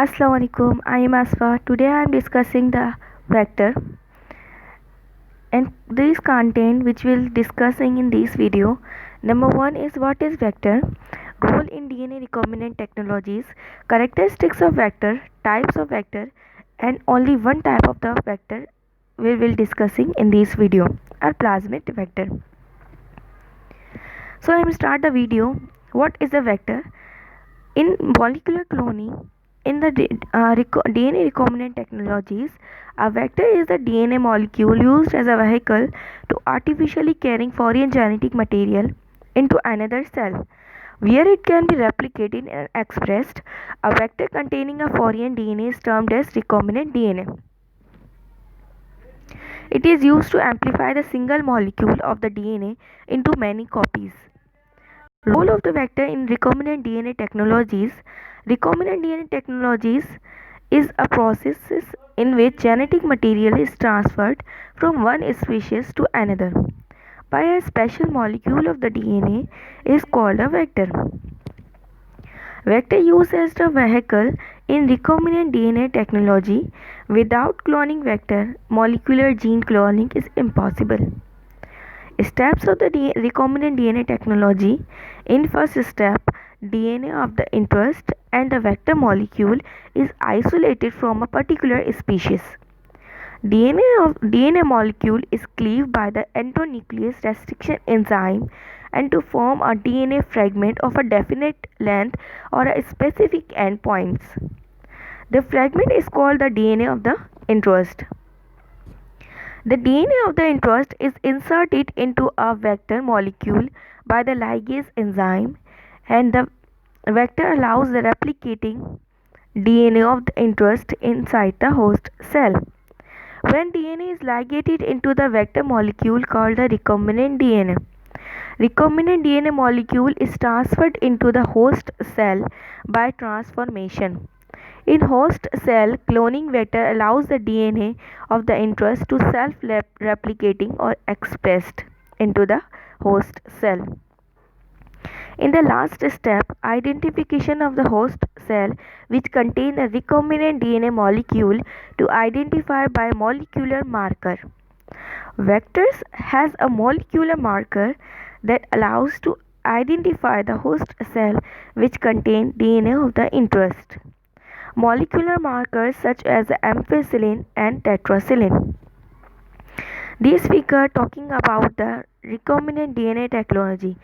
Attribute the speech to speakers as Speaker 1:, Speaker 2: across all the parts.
Speaker 1: Assalamu alaikum. I am Asfa. Today I am discussing the vector and this content which we'll discussing in this video. Number one is what is vector, role in DNA recombinant technologies, characteristics of vector, types of vector, and only one type of the vector we will discussing in this video, our plasmid vector. So I will start the video. What is a vector? In molecular cloning, in the DNA recombinant technologies, a vector is the DNA molecule used as a vehicle to artificially carrying foreign genetic material into another cell, where it can be replicated and expressed. A vector containing a foreign DNA is termed as recombinant DNA. It is used to amplify the single molecule of the DNA into many copies. Role of the vector in recombinant DNA technologies. Recombinant DNA technologies is a process in which genetic material is transferred from one species to another by a special molecule of the DNA is called a vector. Vector used as the vehicle in recombinant DNA technology. Without cloning vector, molecular gene cloning is impossible. Steps of the recombinant DNA technology. In first step, DNA of the interest and the vector molecule is isolated from a particular species. DNA molecule is cleaved by the endonuclease restriction enzyme and to form a DNA fragment of a definite length or a specific endpoints. The fragment is called the DNA of the interest. The DNA of the interest is inserted into a vector molecule by the ligase enzyme, and the vector allows the replicating DNA of the interest inside the host cell. When DNA is ligated into the vector molecule called the recombinant DNA, recombinant DNA molecule is transferred into the host cell by transformation. In host cell, cloning vector allows the DNA of the interest to self-replicating or expressed into the host cell. In the last step, identification of the host cell which contain a recombinant DNA molecule to identify by molecular marker. Vectors has a molecular marker that allows to identify the host cell which contain DNA of the interest. Molecular markers such as ampicillin and tetracycline. This figure talking about the recombinant DNA technology.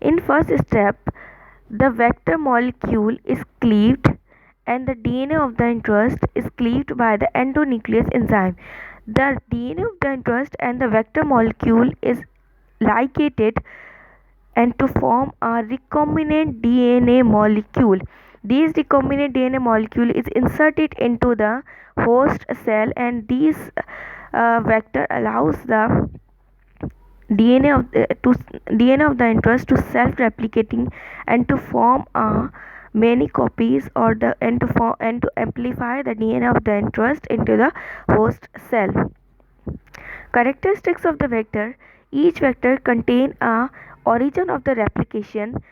Speaker 1: In first step, the vector molecule is cleaved and the DNA of the interest is cleaved by the endonuclease enzyme. The DNA of the interest and the vector molecule is ligated and to form a recombinant DNA molecule. This recombinant DNA molecule is inserted into the host cell, and this vector allows the DNA of the interest to self-replicating and to form many copies or the and to amplify the DNA of the interest into the host cell. Characteristics of the vector. Each vector contain a origin of the replication,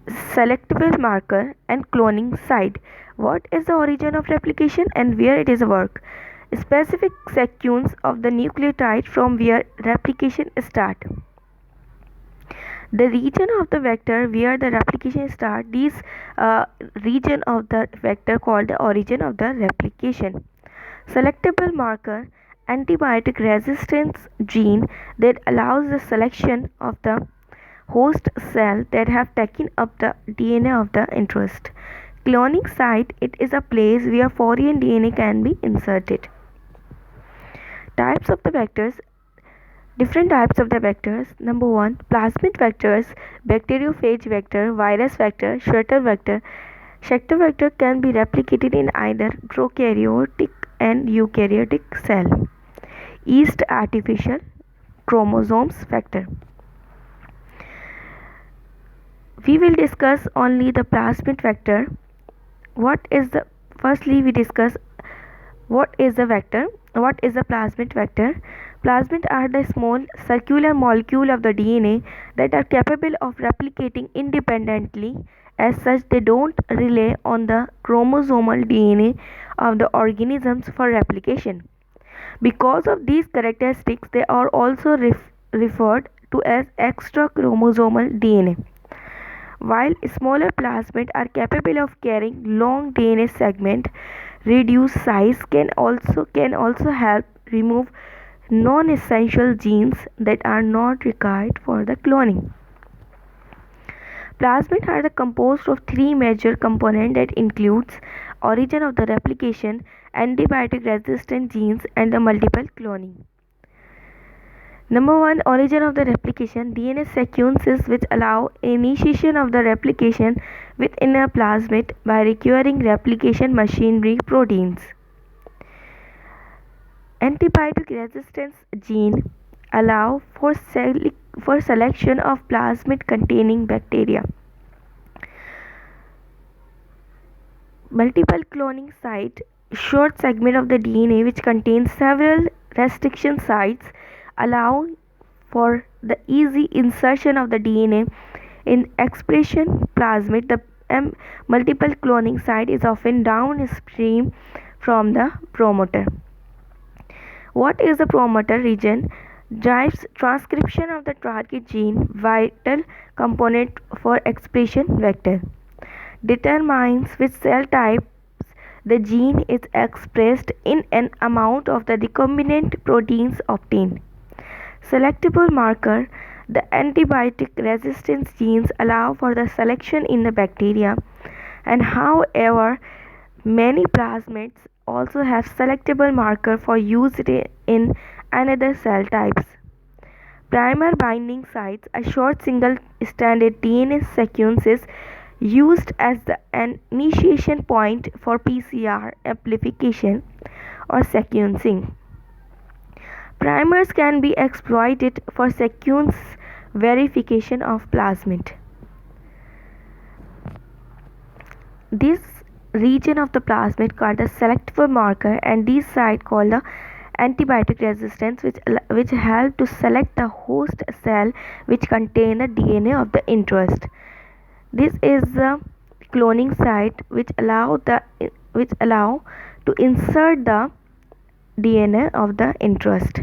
Speaker 1: selectable marker, and cloning site. What is the origin of replication and where it is work? Specific sequence of the nucleotide from where replication start. The region of the vector where the replication start. This region of the vector called the origin of the replication. Selectable marker, antibiotic resistance gene that allows the selection of the host cell that have taken up the DNA of the interest. Cloning site, it is a place where foreign DNA can be inserted. Types of the vectors. Different types of the vectors. Number one, plasmid vectors, bacteriophage vector, virus vector, Schroeder vector. Schroeder vector can be replicated in either prokaryotic and eukaryotic cell. Yeast artificial chromosomes vector. We will discuss only the plasmid vector. Firstly we discuss what is the vector, what is a plasmid vector. Plasmids are the small circular molecule of the DNA that are capable of replicating independently As such, they don't rely on the chromosomal DNA of the organisms for replication. Because of these characteristics, they are also referred to as extra chromosomal DNA. While smaller plasmids are capable of carrying long DNA segments, reduced size can also help remove non-essential genes that are not required for the cloning. Plasmids are composed of three major components that includes origin of the replication, antibiotic resistant genes, and the multiple cloning. Number one, origin of the replication. DNA sequences which allow initiation of the replication within a plasmid by requiring replication machinery proteins. Antibiotic resistance gene allow for selection of plasmid containing bacteria. Multiple cloning site, short segment of the DNA which contains several restriction sites, allow for the easy insertion of the DNA in expression plasmid. The multiple cloning site is often downstream from the promoter. What is the promoter region? Drives transcription of the target gene, vital component for expression vector. Determines which cell types the gene is expressed in an amount of the recombinant proteins obtained. Selectable marker. The antibiotic resistance genes allow for the selection in the bacteria, and however, many plasmids also have selectable marker for use in another cell types. Primer binding sites, a short single-stranded DNA sequence is used as an initiation point for PCR amplification or sequencing. Primers can be exploited for sequence verification of plasmid. This region of the plasmid called the selectable marker, and these sites called the antibiotic resistance, which help to select the host cell which contain the DNA of the interest. This is the cloning site which allow to insert the DNA of the interest.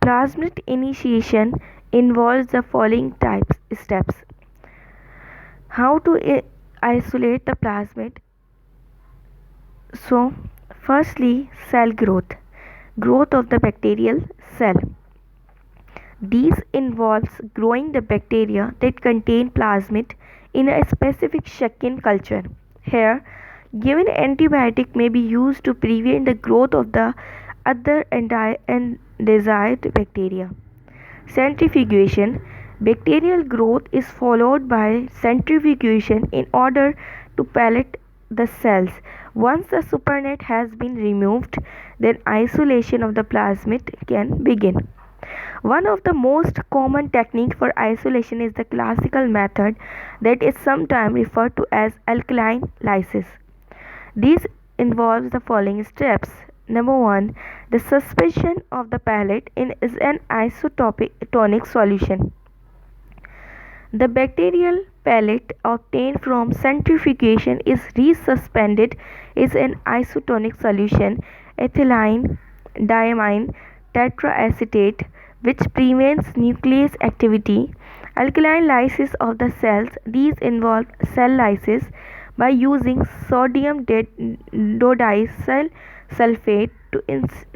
Speaker 1: Plasmid initiation involves the following steps. How to isolate the plasmid? So, firstly, cell growth of the bacterial cell. These involves growing the bacteria that contain plasmid in a specific chicken culture. Here, given antibiotic may be used to prevent the growth of the other undesired bacteria. Centrifugation. Bacterial growth is followed by centrifugation in order to pellet the cells. Once the supernet has been removed, then isolation of the plasmid can begin. One of the most common techniques for isolation is the classical method that is sometimes referred to as alkaline lysis. This involves the following steps. Number one, the suspension of the pellet is an isotonic solution. The bacterial pellet obtained from centrifugation is resuspended in an isotonic solution, ethylene diamine tetraacetate, which prevents nuclease activity. Alkaline lysis of the cells. These involve cell lysis by using sodium didecyl sulfate to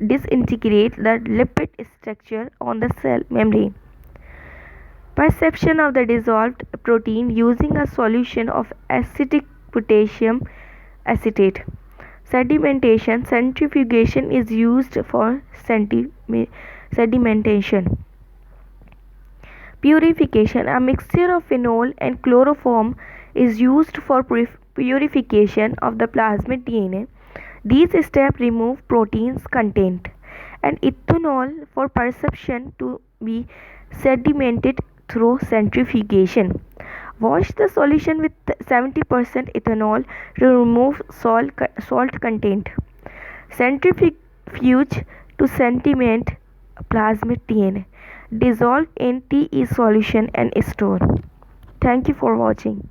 Speaker 1: disintegrate the lipid structure on the cell membrane. Perception of the dissolved protein using a solution of acetic potassium acetate. Sedimentation. Centrifugation is used for sedimentation. Purification. A mixture of phenol and chloroform is used for purification of the plasmid DNA. These steps remove proteins content, and ethanol for perception to be sedimented through centrifugation. Wash the solution with 70% ethanol to remove salt content. Centrifuge to sediment plasmid DNA. Dissolve in TE solution and store. Thank you for watching.